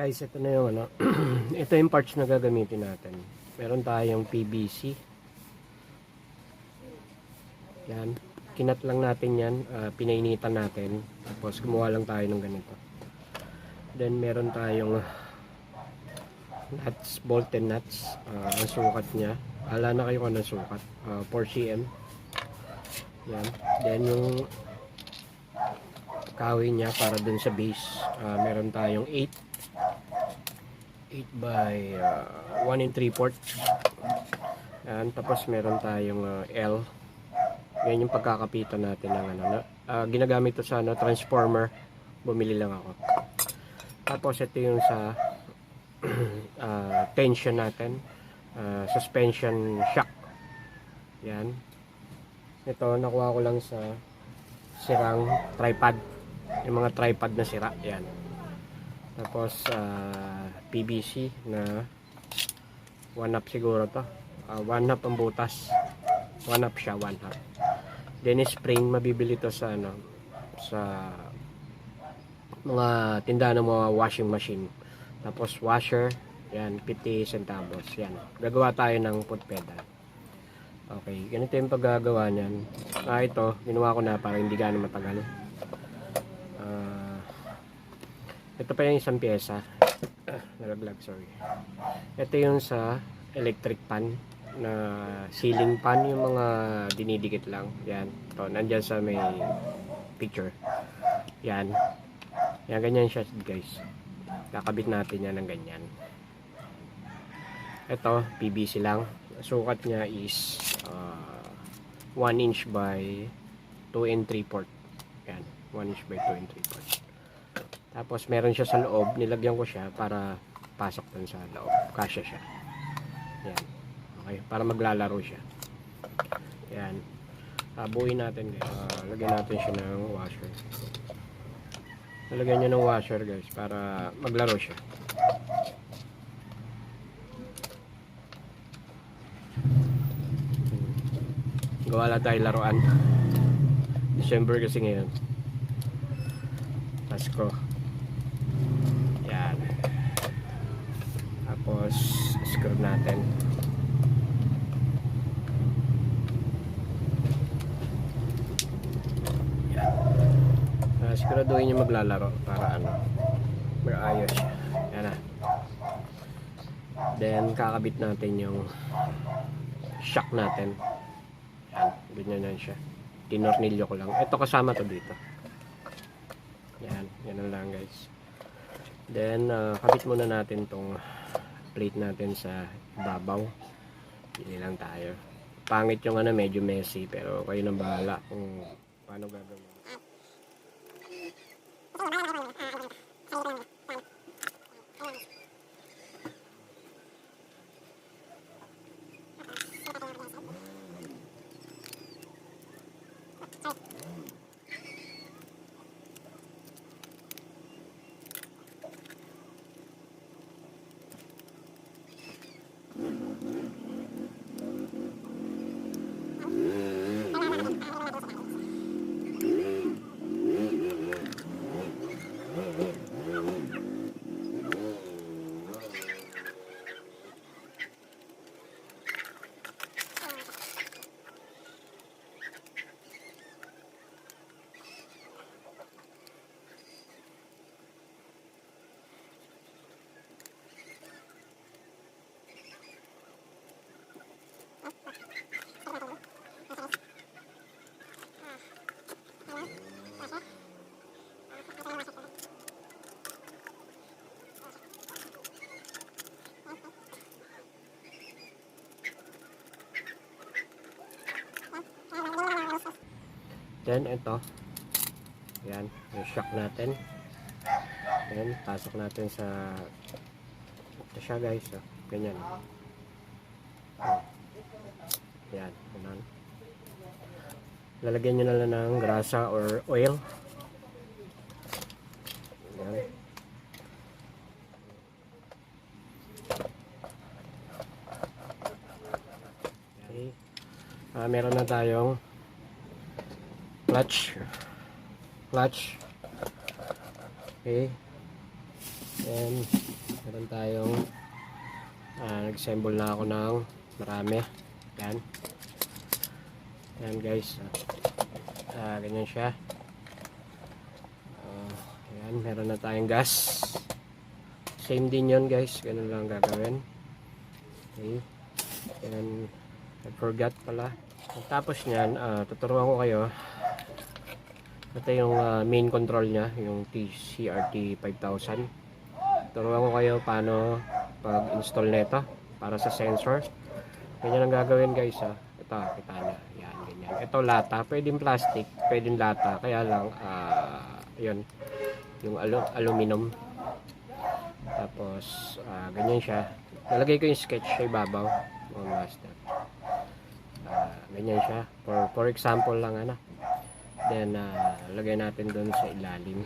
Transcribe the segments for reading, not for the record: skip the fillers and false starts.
Guys, ito na yung ano, ito yung parts na gagamitin natin. Meron tayong PVC. Yan. Kinat lang natin yan, pinainitan natin. Tapos gumawa lang tayo ng ganito. Then meron tayong nuts, bolt and nuts. Ang sukat niya. Ala na kayo kung anong sukat. 4 cm. Yan. Then yung kahoy niya para dun sa base. Meron tayong 8 by 1 and 3/4. Yan. Tapos meron tayong L. Yan yung pagkakapitan natin ng ano. Ginagamit to sa ano, transformer. Bumili lang ako. Tapos ito yung sa tension natin. Suspension shock. Yan. Ito nakuha ko lang sa sirang tripod. Yung mga tripod na sira. Yan. Tapos PVC na 1/2 siguro to. 1/2 ang butas. 1/2 siya, 1/2. Then spring, mabibili to sa ano, sa mga tindahan ng mga washing machine. Tapos washer, yan, 50 centavos. Yan. Gagawa tayo ng foot pedal. Okay, ganito yung paggagawa niyan. Ito, ginawa ko na para hindi gaano matagal. Ito pa yung isang pyesa. Nalaglag, sorry. Ito yung sa electric pan na ceiling fan, yung mga dinidikit lang. Yan. Ito, nandyan sa may picture. Yan. Yan, ganyan siya guys. Kakabit natin yan ng ganyan. Ito, PVC lang. Sukat niya is 1 inch by 2 and 3/4. Yan. 1 inch by 2 and 3/4. Tapos meron siya sa loob. Nilagyan ko siya para pasok dun sa loob. Kasya siya. Yan. Okay, para maglalaro siya. Yan. Buuin natin. Lagyan natin siya ng washer. Lagyan nyo ng washer guys para maglaro siya. Gawa lang tayo laruan. December kasi ngayon. Pasko. Yan. Tapos screw natin. Siguraduhin nyo maglalaro para ano, maayos siya. Yan na. Then kakabit natin yung shock natin. Yan, ganyan na siya. Tinornilyo ko lang. Ito kasama to dito. Yan, yan lang guys. Then kabit muna natin tong plate natin sa babaw. Pili lang tayo. Pangit yung ano, medyo messy, pero kayo nang bahala kung paano gagawin. Then ito, yan, yung shock natin. Then pasok natin sa ito siya guys, ganyan. Yan, ganun. Lalagyan nyo na lang ng grasa or oil. Yan. Okay. Meron na tayong clutch. Okay. And Meron tayong nag-assemble na ako ng marami. Yan. Yan guys. Ganyan siya. Yan, meron na tayong gas. Same din yun guys. Ganun lang gagawin. Okay. Yan. I forgot pala. Tapos nyan, tuturuan ko kayo. Ito yung main control nya, yung TCRT 5000. Turuan ko kayo paano pag-install nito para sa sensor. Ganyan ang gagawin guys ha. Ito, kita nyo. Yan, ganyan. Ito lata, pwedeng plastic, pwedeng lata. Kaya lang, yun, yung aluminum. Tapos, ganyan siya. Nalagay ko yung sketch sa ibabaw. Mga master. Ganyan siya. For example lang, ano. Then, lagay natin doon sa ilalim.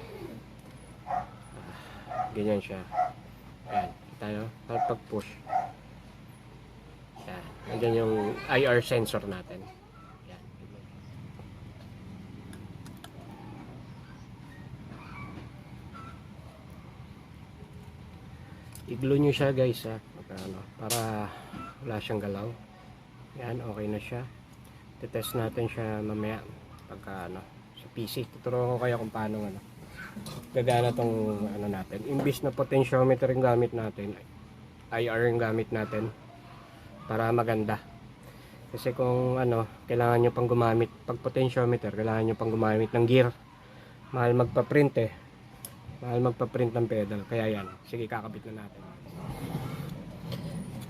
Ganyan siya. Ayan. Kita nyo? Pag push. Ayan. Ayan yung IR sensor natin. Ayan. I-glue nyo siya guys ha. Para wala siyang galaw. Ayan. Okay na siya. Titest natin siya mamaya. Pagka sa PC. Tuturuan ko kayo kung paano gagana tong natin. Imbis na potentiometer yung gamit natin, IR yung gamit natin para maganda. Kasi kung kailangan nyo pang gumamit, pag potentiometer, kailangan nyo pang gumamit ng gear. Mahal magpa-print Mahal magpa-print ng pedal. Kaya yan. Sige, kakabit na natin.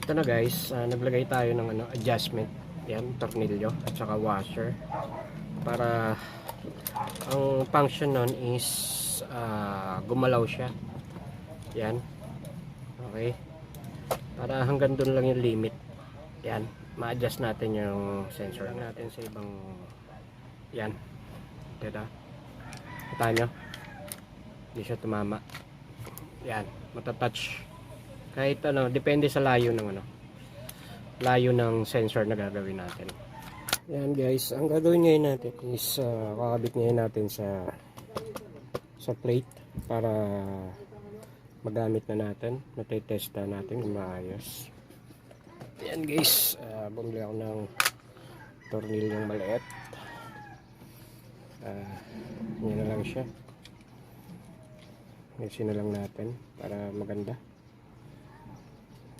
Ito na guys, naglagay tayo ng adjustment. Yan, tornilyo at saka washer. Para ang function nun is gumalaw siya. Yan. Okay. Para hanggang dun lang yung limit. Yan. Ma-adjust natin yung sensor natin sa ibang yan. Kita nyo? Hindi siya tumama. Yan. Matatouch. Kahit depende sa layo ng layo ng sensor na gagawin natin. Yan guys, ang gagawin ngayon natin is kakabit ngayon natin sa plate para magamit na natin, matitest na natin kung maayos. Yan guys, bumili ako ng tornilyong maliit. Yan na lang siya. Ngayon na lang natin para maganda.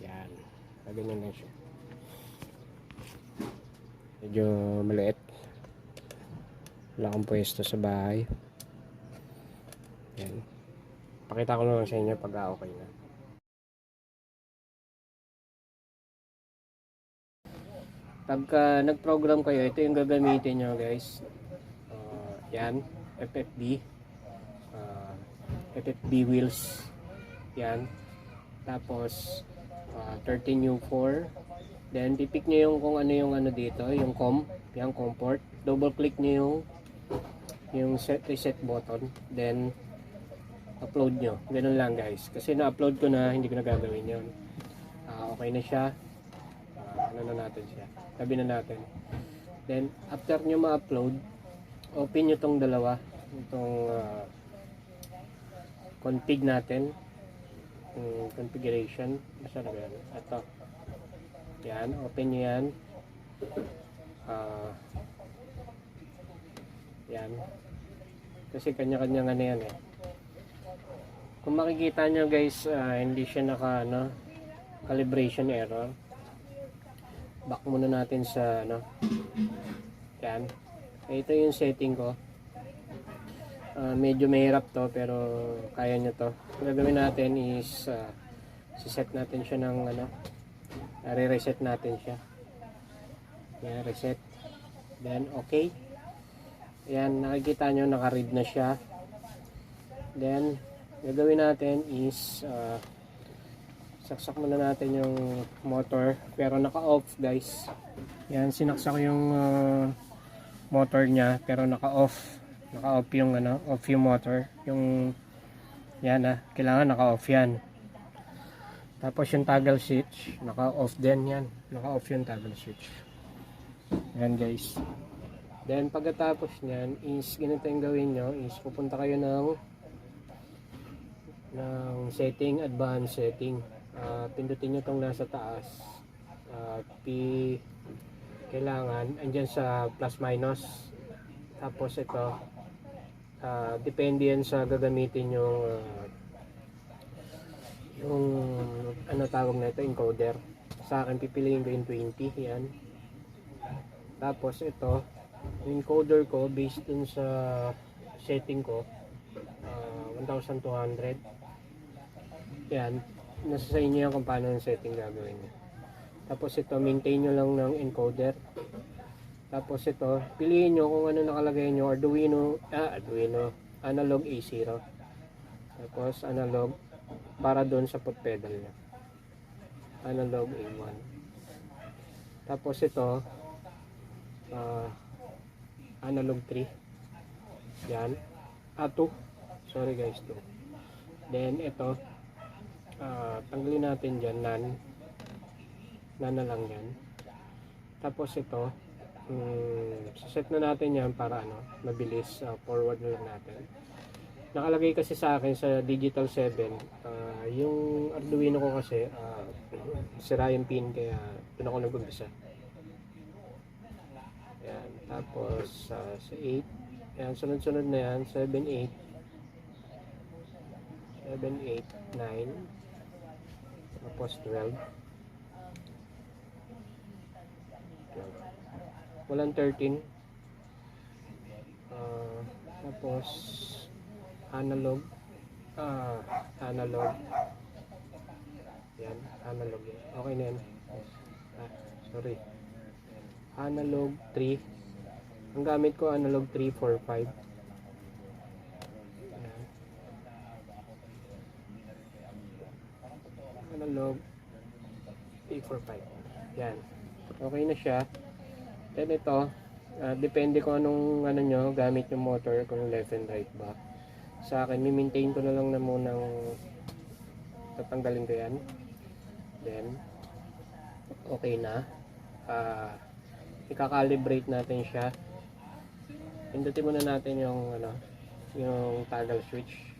Yan, ganyan lang siya. Medyo maliit. Wala akong pwesto sa bahay. Yan. Pakita ko na lang sa inyo pag okay na. Pagka nag-program kayo, ito yung gagamitin nyo guys. Yan. FFB. FFB wheels. Yan. Tapos 13U4. Then pipick nyo yung kung ano yung dito, yung yung COM port. Double click nyo yung reset button. Then upload nyo. Ganun lang guys. Kasi na-upload ko na, hindi ko na gagawin yun. Okay na siya. Na natin siya. Tabi na natin. Then after nyo ma-upload, open nyo tong dalawa. Itong config natin. Configuration. Basta na ba yan? Ito. Yan, open nyo yan. Yan. Kasi kanya-kanya yan eh. Kung makikita nyo guys, hindi siya naka calibration error. Back muna natin sa yan. Ito yung setting ko. Medyo mahirap to pero kaya nyo to. Ang gagawin natin is siset natin siya ng re-reset natin siya. Yan, reset. Then, okay. Yan, nakikita nyo, naka-read na siya. Then, gagawin natin is, saksak muna natin yung motor. Pero naka-off, guys. Yan, sinaksak yung motor niya, pero naka-off. Naka-off yung, off yung motor. Yung, yan kailangan naka-off yan. Tapos yung toggle switch, naka-off din yan. Naka-off yung toggle switch. Yan guys. Then pagkatapos nyan is ganito yung gawin nyo is pupunta kayo ng ng setting, advanced setting. Pindutin nyo itong nasa taas. P kailangan andyan sa plus minus. Tapos ito depende yan sa gagamitin yung ano tawag na ito, encoder. Sa akin pipiliin ko yung 20, yan. Tapos ito yung encoder ko based dun sa setting ko, 1200. Yan, nasa sa inyo yan kung paano yung setting gagawin nyo. Tapos ito, maintain nyo lang ng encoder. Tapos ito, piliin nyo kung ano nakalagay nyo. Arduino analog A0. Tapos analog para doon sa foot pedal nyo. Analog A1. Tapos ito, analog 3. Yan. 2. Sorry guys, 2. Then ito, tanggalin natin dyan, nan na lang yan. Tapos ito, set na natin yan para mabilis, forward na lang natin. Nakalagay kasi sa akin sa digital 7, yung Arduino ko kasi sira yung pin, kaya doon ako nag-umpisa. Yan. Tapos sa 8, yan, sunod-sunod na yan, 7, 8, 9, tapos 12. Walang 13. Tapos analog. Analog. Yan, analog yan. Okay na yan. Sorry. Analog 3. Ang gamit ko analog 3, 4, 5. Yan. Analog 3, 4, 5. Yan. Okay na siya. Then ito, depende kung anong nyo, gamit yung motor, kung left and right ba. Sa akin, mi-maintain ko na lang na munang tatanggalin ko yan. Then, okay na. Ika-calibrate natin siya. Pindutin muna natin yung yung toggle switch.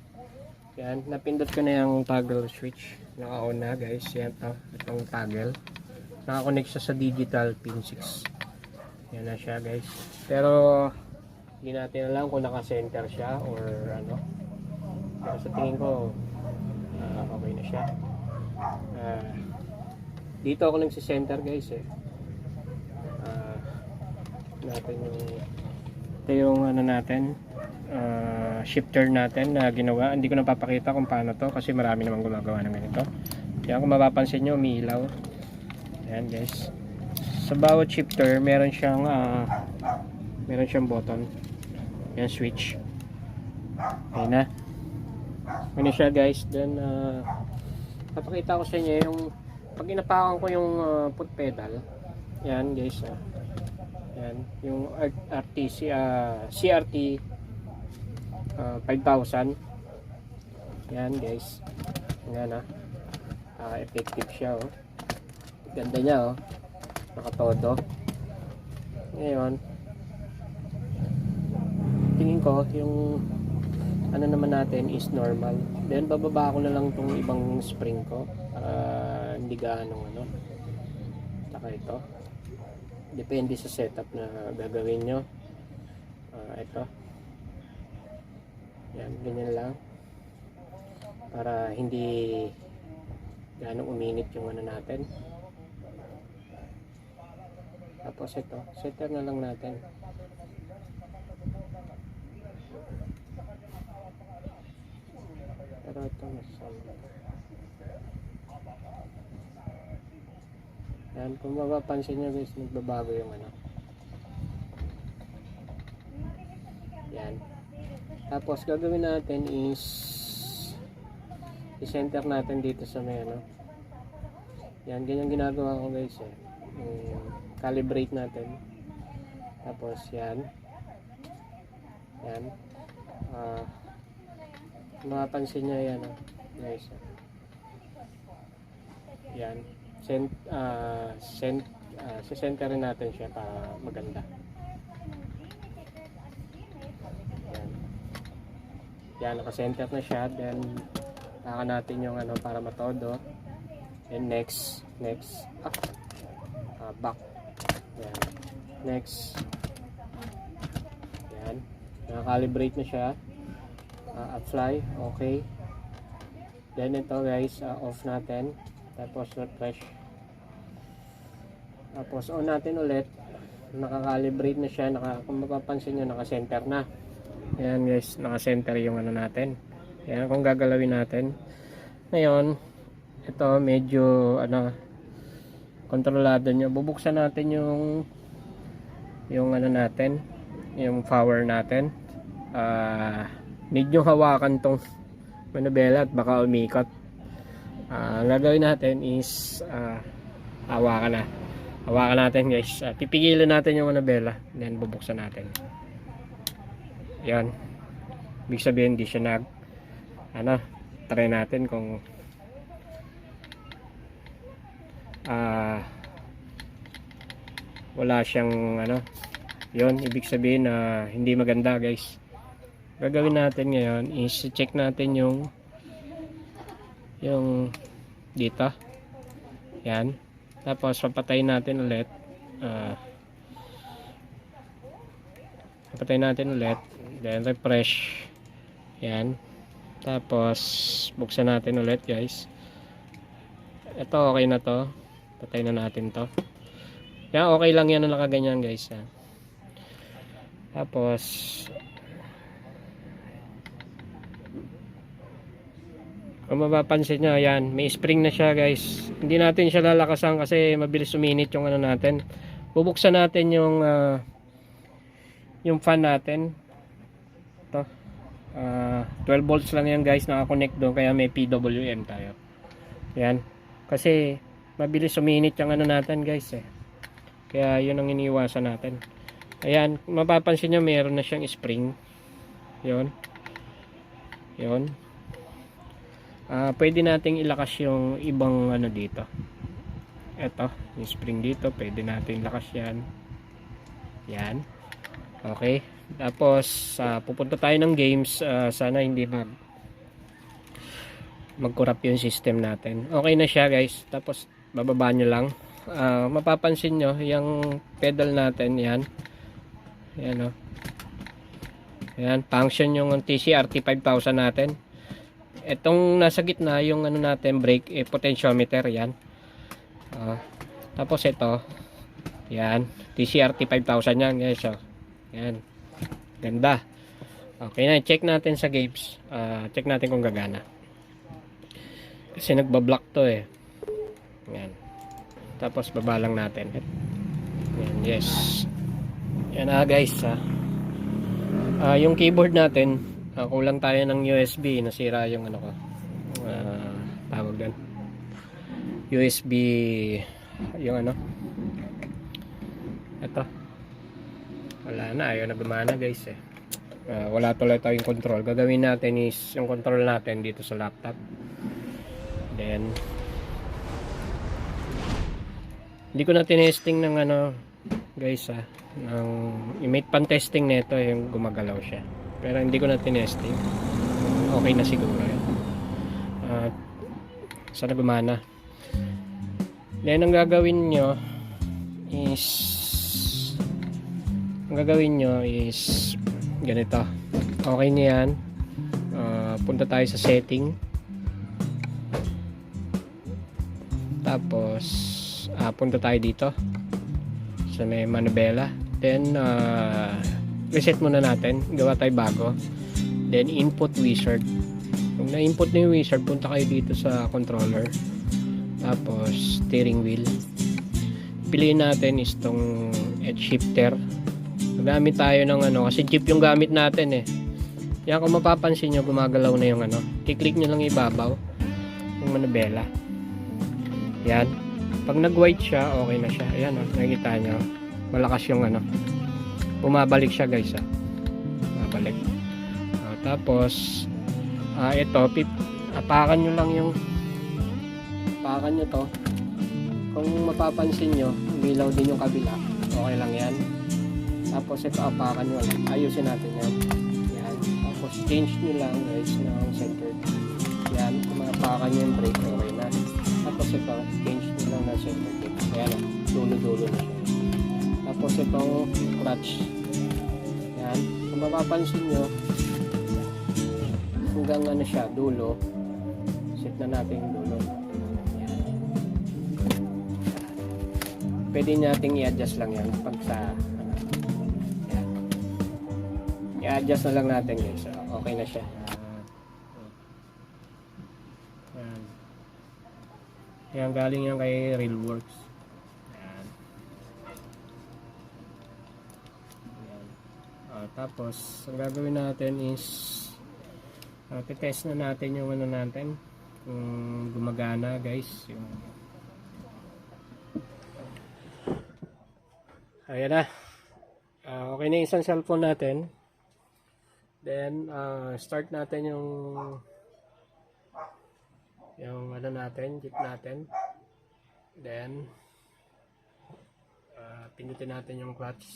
Yan, napindot ko na yung toggle switch. Naka-on na guys. Yan itong toggle. Naka-connect siya sa digital pin 6. Yan na siya guys. Pero hindi natin alam kung naka-center siya or ano. Pero sa tingin ko okay na siya. Dito ako nagsi-center guys natin yung natin shifter natin na ginawa. Hindi ko napapakita kung paano to kasi marami namang gumagawa ng ganito. Yan, kung mapapansin nyo, umiilaw. Yan guys. Sa bawat shifter meron siyang button. Yan, switch. Ayun na. Ayun na siya guys. Then papakita ko sa inyo yung pag inapakan ko yung foot pedal. Yan guys. Yan, yung CRT 5000. Yan guys. Yan effective siya Ganda niya nakatodo. Ngayon tingin ko yung naman natin is normal. Then bababa ko na lang tong ibang spring ko para hindi gaano saka ito. Depende sa setup na gagawin nyo. Ito. Yan, ganyan lang. Para hindi gaano uminit yung natin. Tapos ito, setter na lang natin. Pero ito masama. Yan, kung mapapansin nyo guys, nagbabago yung Yan. Tapos gagawin natin is i-center natin dito sa may Yan, ganyan ginagawa ko guys calibrate natin. Tapos yan. Yan. Mapapansin nyo yan guys. Yan. Centerin natin siya para maganda. Yan. Yan, naka-center na siya. Then Takan natin yung ano para matodo. And next, up, back. Yan. Next. Yan. Naka-calibrate na siya. Apply, okay. Then ito guys, off natin. Tapos refresh. Tapos on natin ulit. Naka-calibrate na siya. Kung mapapansin nyo, naka-center na. Ayan guys, naka-center yung ano natin. Ayan, kung gagalawin natin. Ngayon, ito medyo ano, kontrolado nyo. Bubuksan natin yung ano natin, yung power natin. Need nyo hawakan tong manubela at baka umikot. Ang gagawin natin is hawakan natin guys. Pipigilan natin yung manubela, then bubuksan natin. Yan, ibig sabihin hindi siya try natin kung wala siyang yon, ibig sabihin na hindi maganda guys. Gagawin natin ngayon is check natin yung dito. Yan. Tapos papatayin natin ulit. Papatayin natin ulit. Then refresh. Yan. Tapos buksan natin ulit guys. Ito okay na to. Patayin na natin to. Yan, okay lang yan na nakaganyan guys. Yan. Tapos kung mapapansin nyo, yan, may spring na siya guys. Hindi natin siya lalakasan kasi mabilis uminit yung ano natin. Bubuksan natin yung fan natin. Ito 12 volts lang yan guys, nakakonect doon, kaya may PWM tayo. Yan, kasi mabilis uminit yung ano natin guys kaya yun ang iniiwasan natin. Ayan, mapapansin nyo meron na siyang spring. Yun. Pwede nating ilakas yung ibang ano dito. Ito, yung spring dito, pwede nating ilakas yan. Yan. Okay. Tapos pupunta tayo ng games. Sana hindi mag-corrupt yung system natin. Okay na siya guys. Tapos bababa nyo lang. Mapapansin nyo yung pedal natin. Yan. Yan o. Yan. Function yung TCRT 5000 natin. Itong nasa gitna yung ano natin brake, potentiometer. Yan. Tapos ito. Yan. TCRT 5000 yan guys. Yan. Ganda. Okay na. Check natin sa gauge. Check natin kung gagana. Kasi nagbablock to Yan. Tapos baba lang natin. Yan. Yes. Yan guys. Yung keyboard natin, kulang tayo ng USB. Nasira yung ano ko. Tawag doon. USB yung ano. Ito. Wala na. Ayaw na gumana guys wala tuloy tayong control. Gagawin natin is yung control natin dito sa laptop. Then hindi ko na tinesting ng ano guys i-make pan testing nito yung gumagalaw siya. Pero hindi ko na tinesting. Okay na siguro yun. Sana gumana. Then ang gagawin nyo is ganito. Okay na yan. Punta tayo sa setting. Tapos punta tayo dito sa may manubela. Then reset muna natin. Gawa tayo bago. Then input wizard. Kung na-input na yung wizard, punta kayo dito sa controller. Tapos steering wheel. Piliin natin is tong edge shifter. Magamit tayo ng ano, kasi jeep yung gamit natin Yan, kung mapapansin nyo, gumagalaw na yung ano. Kiklik nyo lang ibabaw yung manubela. Yan. Pag nag-white siya, okay na siya. Ayan nakikita nyo. Malakas yung ano. Bumabalik siya guys Bumabalik. Tapos ito, apakan nyo lang yung to. Kung mapapansin nyo, umilaw din yung kabila. Okay lang yan. Tapos ito, apakan nyo lang. Ayusin natin yan. Yan. Tapos change nyo lang guys ng center. Yan, kung maapakan nyo yung brake, okay na. Tapos ito, change nyo lang na center tip. Ayan, dulo-dulo na siya. Tapos itong clutch. Yan, kung mapapansin nyo, hanggang ano siya, dulo. Set na natin yung dulo. Yan. Pwede nating i-adjust lang yan pag sa ano. Yan. I-adjust na lang natin guys. So, okay na siya. Yan. Yan, galing yan kay Railworks. Yan. Yan. Tapos, ang gagawin natin is titest na natin yung ano natin kung gumagana guys yung... Ayan na. Okay na yung isang cellphone natin. Then start natin yung ano natin, jeep natin. Then pindutin natin yung clutch.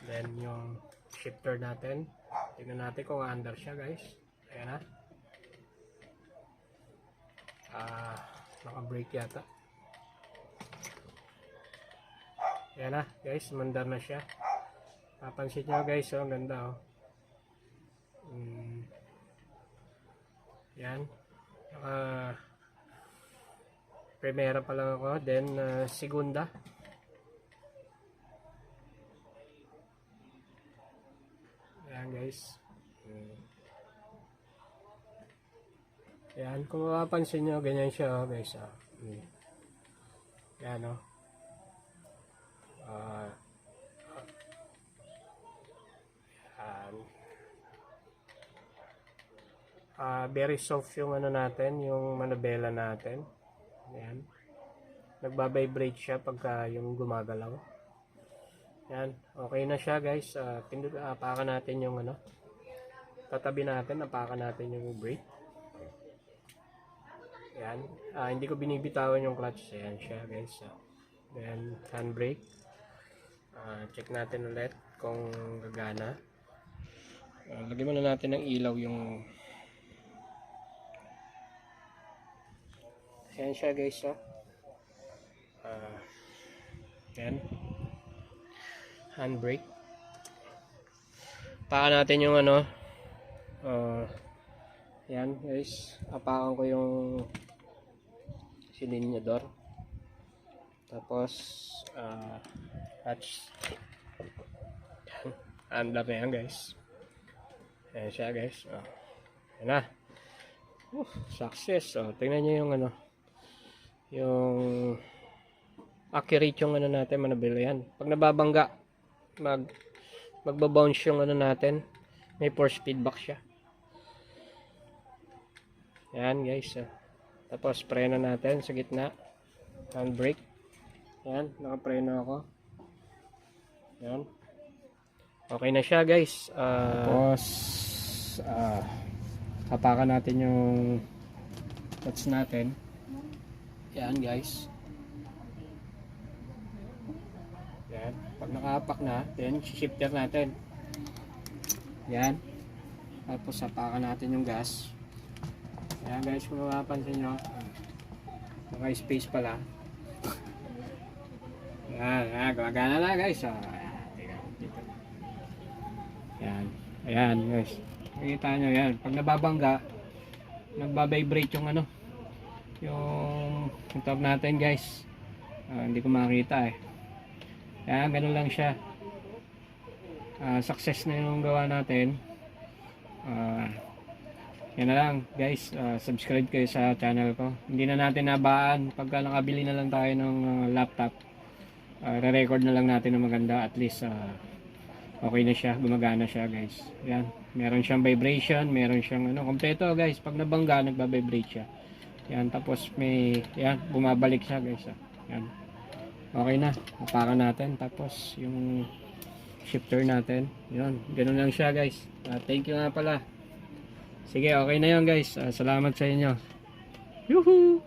Then yung shifter natin. Tingnan natin kung under siya guys. Ayan na. Naka-brake yata. Ayan na guys, mandar na siya. Papansin nyo guys, ang ganda yan. Primera pa lang ako, then segunda. Ayan guys. Ayan, kung mapapansin nyo, ganyan siya guys. Ayan very soft yung ano natin, yung manubela natin. Ayan. Nagbabibrate siya pagka yung gumagalaw. Ayan. Okay na siya guys. Apakan natin yung ano. Tatabi natin. Apakan natin yung brake. Ayan. Hindi ko binibitawan yung clutch. Ayan siya guys. Then handbrake. Check natin ulit kung gagana. Lagyan muna natin ng ilaw yung... Ayan siya guys. Ayan. Handbrake. Apakan natin yung ano. Ayan guys. Apakan ko yung silinyador. Tapos clutch. Under na yan guys. Ayan siya guys. Ayan na. Success. Tingnan nyo yung ano. Yung accurate yung ano natin, manabila yan. Pag nababangga, magbabounce yung ano natin. May force feedback siya. Ayan guys. Tapos preno natin sa gitna. Handbrake. Ayan, nakapreno ako. Ayan. Okay na siya guys. Tapos hapakan natin yung clutch natin. Ayan guys. Ayan. Pag nakahapak na, then shifter natin. Ayan. Tapos hapakan natin yung gas. Ayan guys, kung mapapansin nyo, naka-space pala. Ayan, gumagana na guys. Ayan. Ayan guys. Makikita nyo yan. Pag nababangga, nagbabibrate yung ano, yung top natin guys. Hindi ko makita Ayan, ganun lang siya. Success na yung gawa natin. Yan na lang guys. Subscribe kayo sa channel ko. Hindi na natin nabaan. Pagka nakabili na lang tayo ng laptop, re-record na lang natin ng maganda. At least okay na siya, gumagana siya guys. Yan, meron siyang vibration, meron siyang ano, kompleto guys. Pag nabangga, nagba-vibrate siya. Yan, tapos may, yan, bumabalik siya guys. Yan, okay na, hapakan natin. Tapos yung shifter natin, yan, ganun lang siya guys. Thank you nga pala. Sige, okay na yun guys. Salamat sa inyo. Yuhu!